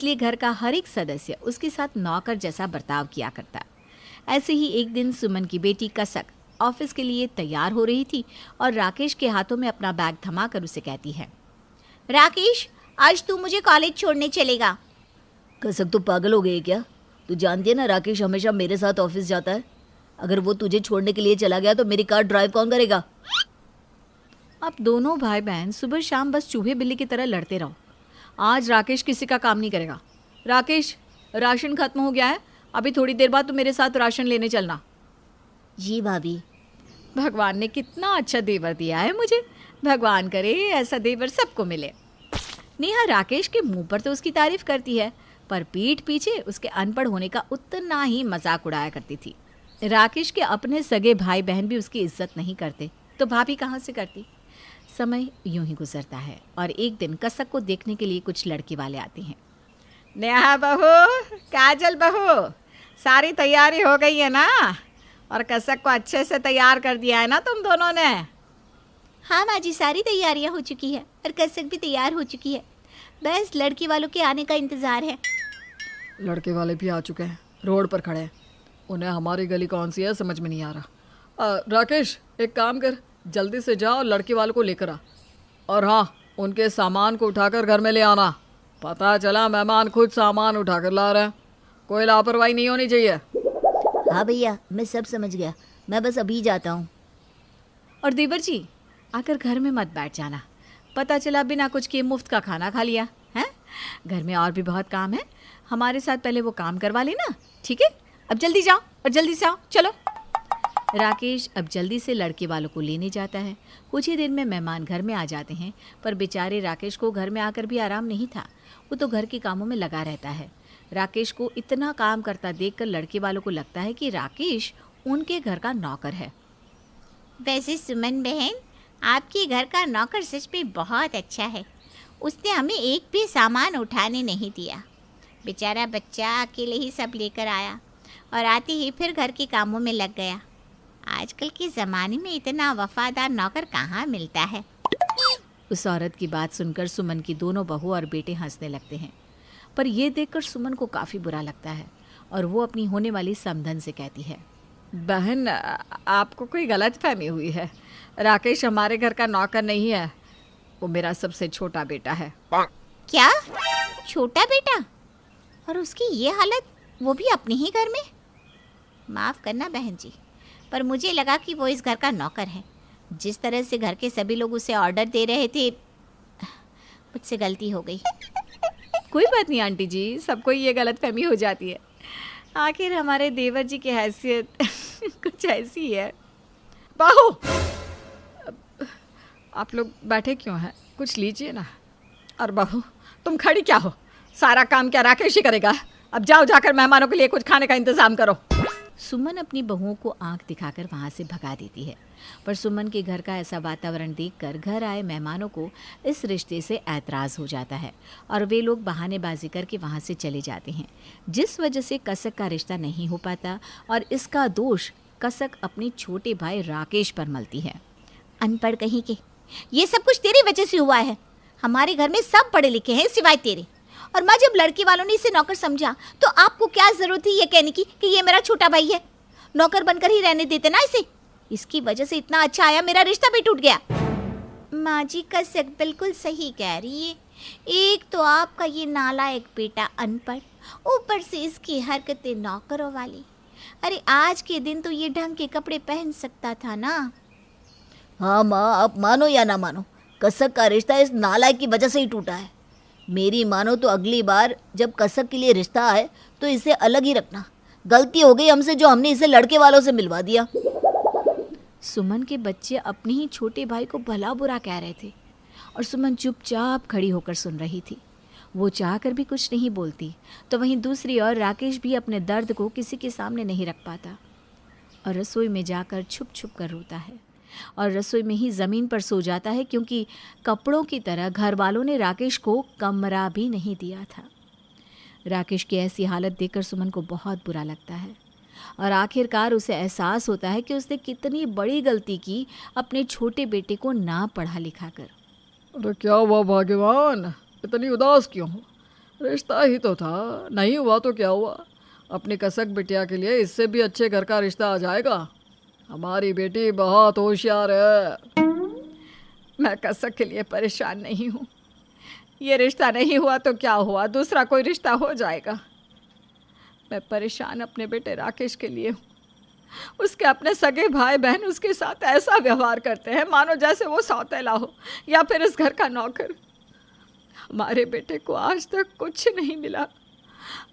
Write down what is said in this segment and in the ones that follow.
इसलिए घर का हर एक सदस्य उसके साथ नौकर जैसा बर्ताव किया करता। ऐसे ही एक दिन सुमन की बेटी कसक ऑफिस के लिए तैयार हो रही थी और राकेश के हाथों में अपना बैग थमाकर उसे कहती है, राकेश, आज तू मुझे कॉलेज छोड़ने चलेगा। कसक तो पागल हो गई है क्या? तू जानती है ना राकेश हमेशा मेरे साथ ऑफिस जाता है। अगर वो तुझे छोड़ने के लिए चला गया तो मेरी कार ड्राइव कौन करेगा? अब दोनों भाई बहन सुबह शाम बस चूहे बिल्ली की तरह लड़ते रहो। आज राकेश किसी का काम नहीं करेगा। राकेश, राशन खत्म हो गया है, अभी थोड़ी देर बाद तू मेरे साथ राशन लेने चलना। जी भाभी। भगवान ने कितना अच्छा देवर दिया है मुझे। भगवान करे ऐसा देवर सबको मिले। नेहा राकेश के मुंह पर तो उसकी तारीफ करती है, पर पीठ पीछे उसके अनपढ़ होने का उतना ही मजाक उड़ाया करती थी। राकेश के अपने सगे भाई बहन भी उसकी इज्जत नहीं करते, तो भाभी कहाँ से करती। समय यूं ही गुजरता है और एक दिन कसक को देखने के लिए कुछ लड़के वाले आते हैं। नेहा बहू, काजल बहू, सारी तैयारी हो गई है ना? और कसक को अच्छे से तैयार कर दिया है ना तुम दोनों ने? हाँ माँ जी, सारी तैयारियाँ हो चुकी है और कसक भी तैयार हो चुकी है। बस लड़की वालों के आने का इंतज़ार है। लड़के वाले भी आ चुके हैं, रोड पर खड़े हैं। उन्हें हमारी गली कौन सी है समझ में नहीं आ रहा। राकेश, एक काम कर, जल्दी से जा और लड़के वालों को लेकर आ। और हाँ, उनके सामान को उठाकर घर में ले आना। पता चला मेहमान खुद सामान उठाकर ला रहे हैं। कोई लापरवाही नहीं होनी चाहिए। हाँ भैया, मैं सब समझ गया। मैं बस अभी जाता हूँ। और देवर जी, आकर घर में मत बैठ जाना। पता चला बिना कुछ किए मुफ्त का खाना खा लिया है। घर में और भी बहुत काम है, हमारे साथ पहले वो काम करवा लेना, ठीक है? अब जल्दी जाओ और जल्दी से आओ, चलो। राकेश अब जल्दी से लड़के वालों को लेने जाता है। कुछ ही देर में मेहमान घर में आ जाते हैं, पर बेचारे राकेश को घर में आकर भी आराम नहीं था। वो तो घर के कामों में लगा रहता है। राकेश को इतना काम करता देखकर लड़के वालों को लगता है कि राकेश उनके घर का नौकर है। वैसे सुमन बहन, आपके घर का नौकर सच में बहुत अच्छा है। उसने हमें एक भी सामान उठाने नहीं दिया। बेचारा बच्चा अकेले ही सब लेकर आया और आते ही फिर घर के कामों में लग गया। आजकल के ज़माने में इतना वफादार नौकर कहाँ मिलता है। उस औरत की बात सुनकर सुमन की दोनों बहू और बेटे हंसने लगते हैं, पर यह देखकर सुमन को काफ़ी बुरा लगता है और वो अपनी होने वाली समधन से कहती है, बहन, आपको कोई गलत फहमी हुई है। राकेश हमारे घर का नौकर नहीं है, वो मेरा सबसे छोटा बेटा है। क्या? छोटा बेटा? और उसकी ये हालत, वो भी अपने ही घर में? माफ़ करना बहन जी, पर मुझे लगा कि वो इस घर का नौकर है। जिस तरह से घर के सभी लोग उसे ऑर्डर दे रहे थे, मुझसे गलती हो गई। कोई बात नहीं आंटी जी, सबको ये गलत फहमी हो जाती है। आखिर हमारे देवर जी की हैसियत कुछ ऐसी है। बहू, आप लोग बैठे क्यों हैं? कुछ लीजिए ना। और बहू, तुम खड़ी क्या हो? सारा काम क्या राकेश ही करेगा? अब जाओ, जाकर मेहमानों के लिए कुछ खाने का इंतजाम करो। सुमन अपनी बहुओं को आंख दिखाकर वहां से भगा देती है, पर सुमन के घर का ऐसा वातावरण देखकर घर आए मेहमानों को इस रिश्ते से ऐतराज़ हो जाता है और वे लोग बहानेबाजी करके वहां से चले जाते हैं, जिस वजह से कसक का रिश्ता नहीं हो पाता और इसका दोष कसक अपने छोटे भाई राकेश पर मलती है। अनपढ़ कहीं के, ये सब कुछ तेरी वजह से हुआ है। हमारे घर में सब पढ़े लिखे हैं सिवाय तेरे। और माँ, जब लड़की वालों ने इसे नौकर समझा तो आपको क्या जरूरत थी ये कहने की कि ये मेरा छोटा भाई है? नौकर बनकर ही रहने देते ना इसे। इसकी वजह से इतना अच्छा आया मेरा रिश्ता भी टूट गया। माँ जी, कसक बिल्कुल सही कह रही है। एक तो आपका ये नालायक बेटा अनपढ़, ऊपर से इसकी हरकतें नौकरों वाली। अरे आज के दिन तो ये ढंग के कपड़े पहन सकता था ना। हाँ माँ, आप मानो या ना मानो, कसक का रिश्ता इस नालायक की वजह से ही टूटा है। मेरी मानो तो अगली बार जब कसक के लिए रिश्ता आए तो इसे अलग ही रखना। गलती हो गई हमसे जो हमने इसे लड़के वालों से मिलवा दिया। सुमन के बच्चे अपने ही छोटे भाई को भला बुरा कह रहे थे और सुमन चुपचाप खड़ी होकर सुन रही थी। वो चाहकर भी कुछ नहीं बोलती, तो वहीं दूसरी ओर राकेश भी अपने दर्द को किसी के सामने नहीं रख पाता और रसोई में जाकर छुप छुप कर रोता है और रसोई में ही ज़मीन पर सो जाता है, क्योंकि कपड़ों की तरह घर वालों ने राकेश को कमरा भी नहीं दिया था। राकेश की ऐसी हालत देखकर सुमन को बहुत बुरा लगता है और आखिरकार उसे एहसास होता है कि उसने कितनी बड़ी गलती की अपने छोटे बेटे को ना पढ़ा लिखा कर। अरे क्या हुआ भाग्यवान, इतनी उदास क्यों हो? रिश्ता ही तो था, नहीं हुआ तो क्या हुआ। अपनी कसक बिटिया के लिए इससे भी अच्छे घर का रिश्ता आ जाएगा। हमारी बेटी बहुत होशियार है। मैं कसक के लिए परेशान नहीं हूँ। ये रिश्ता नहीं हुआ तो क्या हुआ, दूसरा कोई रिश्ता हो जाएगा। मैं परेशान अपने बेटे राकेश के लिए हूँ। उसके अपने सगे भाई बहन उसके साथ ऐसा व्यवहार करते हैं मानो जैसे वो सौतेला हो या फिर इस घर का नौकर। हमारे बेटे को आज तक कुछ नहीं मिला।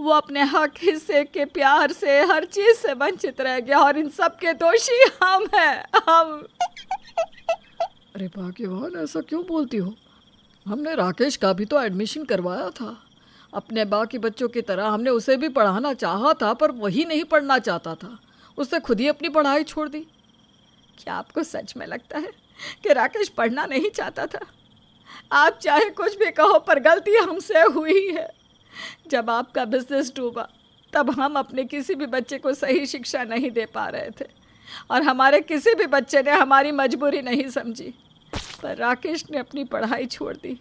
वो अपने हक हिस्से के प्यार से हर चीज से वंचित रह गया और इन सब के दोषी हम हैं, हम। अरे भाग्यवान, ऐसा क्यों बोलती हो? हमने राकेश का भी तो एडमिशन करवाया था। अपने बाकी बच्चों की तरह हमने उसे भी पढ़ाना चाहा था, पर वही नहीं पढ़ना चाहता था। उसने खुद ही अपनी पढ़ाई छोड़ दी। क्या आपको सच में लगता है कि राकेश पढ़ना नहीं चाहता था? आप चाहे कुछ भी कहो, पर गलती हमसे हुई है। जब आपका बिजनेस डूबा तब हम अपने किसी भी बच्चे को सही शिक्षा नहीं दे पा रहे थे और हमारे किसी भी बच्चे ने हमारी मजबूरी नहीं समझी। पर राकेश ने अपनी पढ़ाई छोड़ दी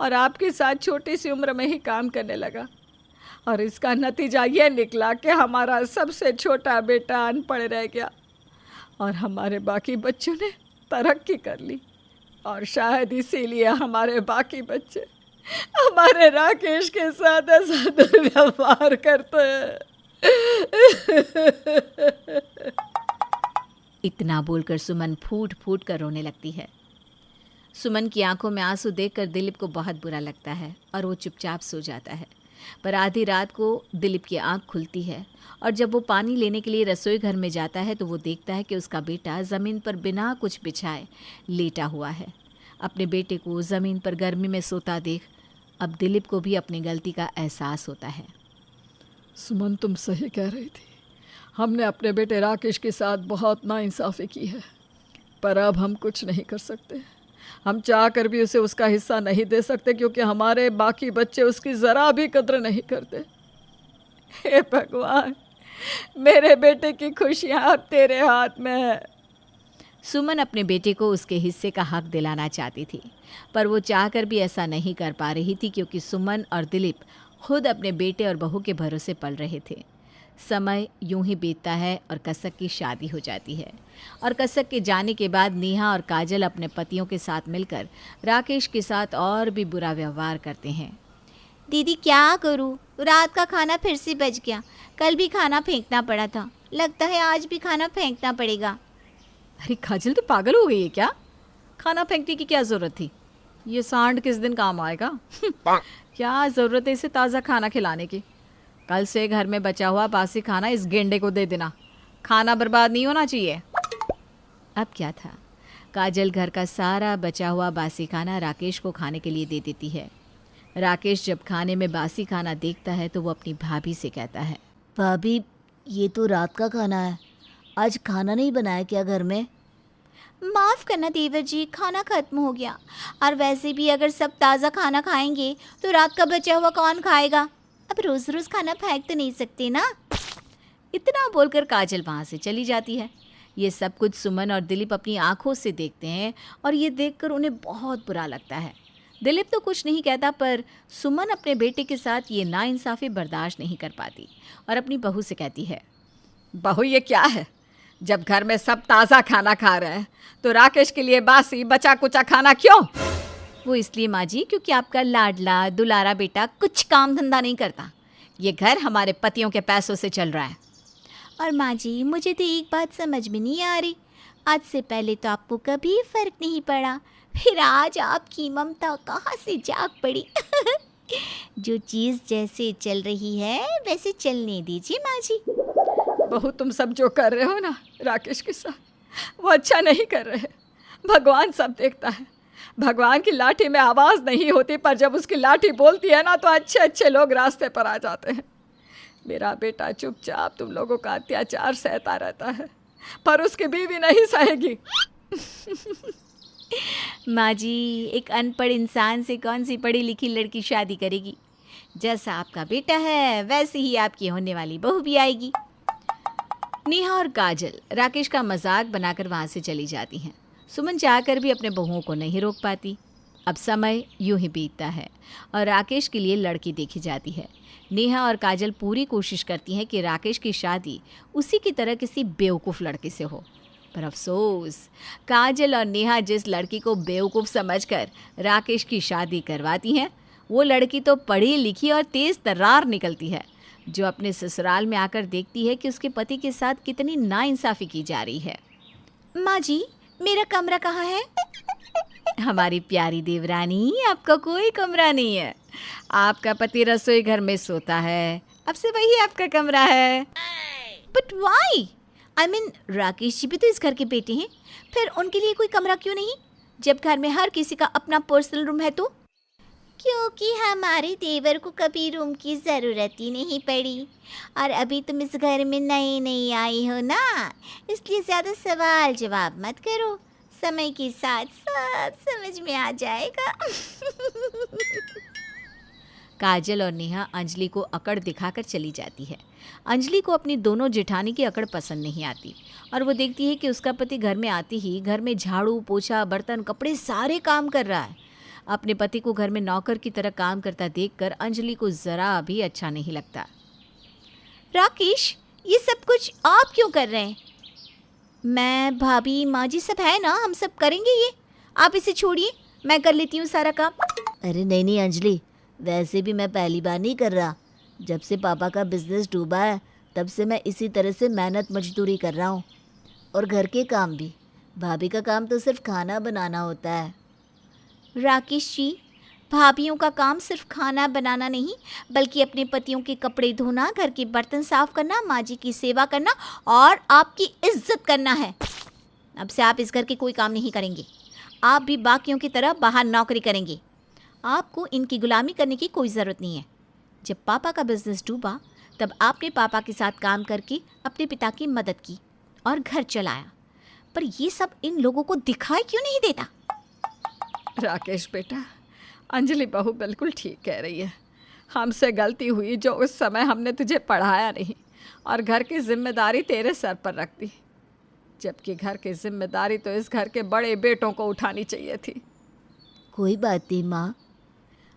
और आपके साथ छोटी सी उम्र में ही काम करने लगा और इसका नतीजा ये निकला कि हमारा सबसे छोटा बेटा अनपढ़ रह गया और हमारे बाकी बच्चों ने तरक्की कर ली। और शायद इसीलिए हमारे बाकी बच्चे हमारे राकेश के साथ ऐसा दुर्व्यवहार करते हैं। इतना बोलकर सुमन फूट फूट कर रोने लगती है। सुमन की आंखों में आंसू देखकर दिलीप को बहुत बुरा लगता है और वो चुपचाप सो जाता है। पर आधी रात को दिलीप की आंख खुलती है और जब वो पानी लेने के लिए रसोई घर में जाता है तो वो देखता है कि उसका बेटा ज़मीन पर बिना कुछ बिछाए लेटा हुआ है। अपने बेटे को ज़मीन पर गर्मी में सोता देख अब दिलीप को भी अपनी गलती का एहसास होता है। सुमन, तुम सही कह रही थी। हमने अपने बेटे राकेश के साथ बहुत नाइंसाफ़ी की है, पर अब हम कुछ नहीं कर सकते। हम चाह कर भी उसे उसका हिस्सा नहीं दे सकते क्योंकि हमारे बाकी बच्चे उसकी ज़रा भी कद्र नहीं करते। हे भगवान, मेरे बेटे की खुशियाँ अब तेरे हाथ में है। सुमन अपने बेटे को उसके हिस्से का हक दिलाना चाहती थी, पर वो चाहकर भी ऐसा नहीं कर पा रही थी क्योंकि सुमन और दिलीप खुद अपने बेटे और बहू के भरोसे पल रहे थे। समय यूं ही बीतता है और कसक की शादी हो जाती है और कसक के जाने के बाद नेहा और काजल अपने पतियों के साथ मिलकर राकेश के साथ और भी बुरा व्यवहार करते हैं। दीदी क्या करूँ, रात का खाना फिर से बच गया। कल भी खाना फेंकना पड़ा था, लगता है आज भी खाना फेंकना पड़ेगा। अरे काजल, तो पागल हो गई है क्या? खाना फेंकने की क्या ज़रूरत थी? ये सांड किस दिन काम आएगा? क्या ज़रूरत है इसे ताज़ा खाना खिलाने की? कल से घर में बचा हुआ बासी खाना इस गेंडे को दे देना। खाना बर्बाद नहीं होना चाहिए। अब क्या था, काजल घर का सारा बचा हुआ बासी खाना राकेश को खाने के लिए दे देती है। राकेश जब खाने में बासी खाना देखता है तो वो अपनी भाभी से कहता है, भाभी ये तो रात का खाना है, आज खाना नहीं बनाया क्या घर में? माफ़ करना देवर जी, खाना ख़त्म हो गया। और वैसे भी अगर सब ताज़ा खाना खाएंगे तो रात का बचा हुआ कौन खाएगा? अब रोज़ रोज़ खाना फेंक तो नहीं सकते ना। इतना बोलकर काजल वहाँ से चली जाती है। ये सब कुछ सुमन और दिलीप अपनी आंखों से देखते हैं और ये देखकर उन्हें बहुत बुरा लगता है। दिलीप तो कुछ नहीं कहता, पर सुमन अपने बेटे के साथ ये नाइंसाफ़ी बर्दाश्त नहीं कर पाती और अपनी बहू से कहती है, बहू ये क्या है? जब घर में सब ताज़ा खाना खा रहे हैं तो राकेश के लिए बासी बचा कुचा खाना क्यों? वो इसलिए माँ जी क्योंकि आपका लाडला दुलारा बेटा कुछ काम धंधा नहीं करता। ये घर हमारे पतियों के पैसों से चल रहा है। और माँ जी मुझे तो एक बात समझ में नहीं आ रही, आज से पहले तो आपको कभी फ़र्क नहीं पड़ा, फिर आज आपकी ममता कहाँ से जाग पड़ी। जो चीज़ जैसे चल रही है वैसे चलने दीजिए माँ जी। बहू, तुम सब जो कर रहे हो ना राकेश के साथ, वो अच्छा नहीं कर रहे। भगवान सब देखता है। भगवान की लाठी में आवाज़ नहीं होती, पर जब उसकी लाठी बोलती है ना तो अच्छे अच्छे लोग रास्ते पर आ जाते हैं। मेरा बेटा चुपचाप तुम लोगों का अत्याचार सहता रहता है, पर उसकी बीवी नहीं सहेगी। माँ जी, एक अनपढ़ इंसान से कौन सी पढ़ी लिखी लड़की शादी करेगी? जैसा आपका बेटा है वैसे ही आपकी होने वाली बहू भी आएगी। नेहा और काजल राकेश का मजाक बनाकर वहाँ से चली जाती हैं। सुमन चाहकर भी अपने बहुओं को नहीं रोक पाती। अब समय यूं ही बीतता है और राकेश के लिए लड़की देखी जाती है। नेहा और काजल पूरी कोशिश करती हैं कि राकेश की शादी उसी की तरह किसी बेवकूफ़ लड़के से हो, पर अफसोस काजल और नेहा जिस लड़की को बेवकूफ़ समझकर राकेश की शादी करवाती हैं, वो लड़की तो पढ़ी लिखी और तेज़ तर्रार निकलती है, जो अपने ससुराल में आकर देखती है कि उसके पति के साथ कितनी नाइंसाफ़ी की जा रही है। माँ जी, मेरा कमरा कहाँ है? हमारी प्यारी देवरानी, आपका कोई कमरा नहीं है। आपका पति रसोई घर में सोता है, अब से वही आपका कमरा है। But why? I mean, Rakesh ji भी तो इस घर के बेटे हैं, फिर उनके लिए कोई कमरा क्यों नहीं, जब घर में हर किसी का अपना पर्सनल रूम है तो? क्योंकि हमारे देवर को कभी रूम की ज़रूरत ही नहीं पड़ी, और अभी तुम इस घर में नई नई आई हो ना, इसलिए ज़्यादा सवाल जवाब मत करो, समय के साथ सब समझ में आ जाएगा। काजल और नेहा अंजलि को अकड़ दिखाकर चली जाती है। अंजलि को अपनी दोनों जेठानी की अकड़ पसंद नहीं आती और वो देखती है कि उसका पति घर में आते ही घर में झाड़ू पोछा बर्तन कपड़े सारे काम कर रहा है। अपने पति को घर में नौकर की तरह काम करता देखकर अंजलि को ज़रा भी अच्छा नहीं लगता। राकेश, ये सब कुछ आप क्यों कर रहे हैं? मैं, भाभी, माँ जी सब है ना, हम सब करेंगे ये, आप इसे छोड़िए, मैं कर लेती हूँ सारा काम। अरे नहीं नहीं अंजलि, वैसे भी मैं पहली बार नहीं कर रहा। जब से पापा का बिजनेस डूबा है तब से मैं इसी तरह से मेहनत मजदूरी कर रहा हूँ, और घर के काम भी। भाभी का काम तो सिर्फ खाना बनाना होता है। राकेश जी, भाभियों का काम सिर्फ खाना बनाना नहीं, बल्कि अपने पतियों के कपड़े धोना, घर के बर्तन साफ करना, माँ जी की सेवा करना और आपकी इज्जत करना है। अब से आप इस घर के कोई काम नहीं करेंगे, आप भी बाकियों की तरह बाहर नौकरी करेंगे। आपको इनकी गुलामी करने की कोई ज़रूरत नहीं है। जब पापा का बिजनेस डूबा तब आपने पापा के साथ काम करके अपने पिता की मदद की और घर चलाया, पर ये सब इन लोगों को दिखाई क्यों नहीं देता? राकेश बेटा, अंजलि बहू बिल्कुल ठीक कह रही है। हमसे गलती हुई जो उस समय हमने तुझे पढ़ाया नहीं और घर की जिम्मेदारी तेरे सर पर रख दी, जबकि घर की जिम्मेदारी तो इस घर के बड़े बेटों को उठानी चाहिए थी। कोई बात नहीं माँ।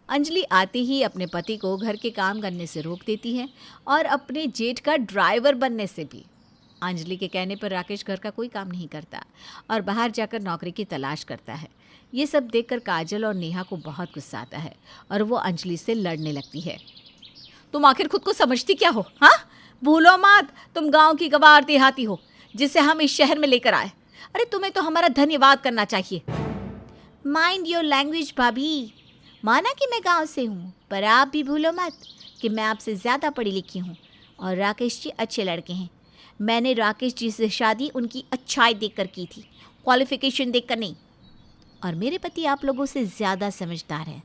अंजलि आते ही अपने पति को घर के काम करने से रोक देती है और अपने जेठ का ड्राइवर बनने से भी। अंजलि के कहने पर राकेश घर का कोई काम नहीं करता और बाहर जाकर नौकरी की तलाश करता है। ये सब देखकर काजल और नेहा को बहुत गुस्सा आता है और वो अंजलि से लड़ने लगती है। तुम आखिर खुद को समझती क्या हो? हाँ, भूलो मत, तुम गांव की गवार देहाती हो जिसे हम इस शहर में लेकर आए। अरे तुम्हें तो हमारा धन्यवाद करना चाहिए। माइंड योर लैंग्वेज भाभी। माना कि मैं गांव से हूँ, पर आप भी भूलो मत कि मैं आपसे ज़्यादा पढ़ी लिखी हूँ और राकेश जी अच्छे लड़के हैं। मैंने राकेश जी से शादी उनकी अच्छाई देखकर की थी, क्वालिफिकेशन देखकर नहीं। और मेरे पति आप लोगों से ज़्यादा समझदार हैं,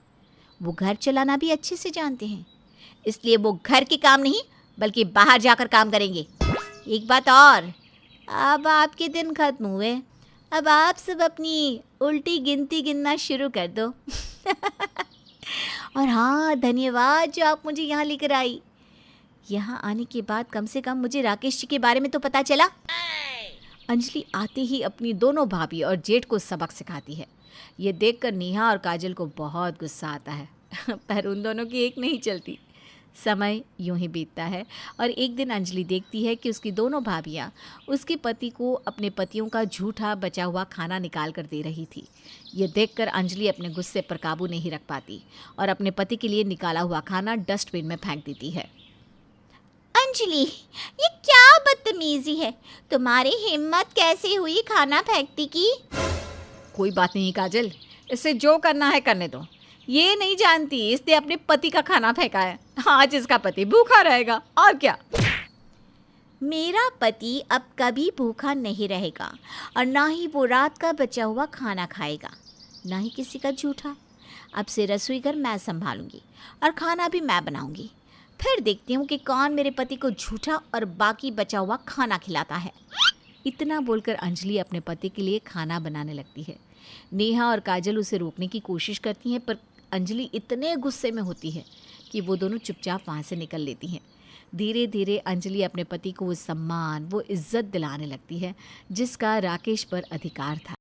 वो घर चलाना भी अच्छे से जानते हैं, इसलिए वो घर के काम नहीं बल्कि बाहर जाकर काम करेंगे। एक बात और, अब आपके दिन खत्म हुए, अब आप सब अपनी उल्टी गिनती गिनना शुरू कर दो। और हाँ, धन्यवाद जो आप मुझे यहाँ लेकर आई। यहाँ आने के बाद कम से कम मुझे राकेश जी के बारे में तो पता चला। अंजलि आते ही अपनी दोनों भाभी और जेठ को सबक सिखाती है। ये देखकर नेहा और काजल को बहुत गुस्सा आता है पर उन दोनों की एक नहीं चलती। समय यूं ही बीतता है और एक दिन अंजलि देखती है कि उसकी दोनों भाभियां उसके पति को अपने पतियों का झूठा बचा हुआ खाना निकाल कर दे रही थी। ये देखकर अंजलि अपने गुस्से पर काबू नहीं रख पाती और अपने पति के लिए निकाला हुआ खाना डस्टबिन में फेंक देती है। अंजलि, ये क्या बदतमीजी है, तुम्हारी हिम्मत कैसे हुई खाना फेंकती की? कोई बात नहीं काजल, इससे जो करना है करने दो। ये नहीं जानती इसने अपने पति का खाना फेंका है, आज इसका पति भूखा रहेगा और क्या। मेरा पति अब कभी भूखा नहीं रहेगा और ना ही वो रात का बचा हुआ खाना खाएगा, ना ही किसी का झूठा। अब से रसोई घर मैं संभालूंगी और खाना भी मैं बनाऊंगी। फिर देखती हूँ कि कौन मेरे पति को झूठा और बाकी बचा हुआ खाना खिलाता है। इतना बोलकर अंजलि अपने पति के लिए खाना बनाने लगती है। नेहा और काजल उसे रोकने की कोशिश करती हैं पर अंजलि इतने गुस्से में होती है कि वो दोनों चुपचाप वहाँ से निकल लेती हैं। धीरे धीरे अंजलि अपने पति को वो सम्मान, वो इज्जत दिलाने लगती है जिसका राकेश पर अधिकार था।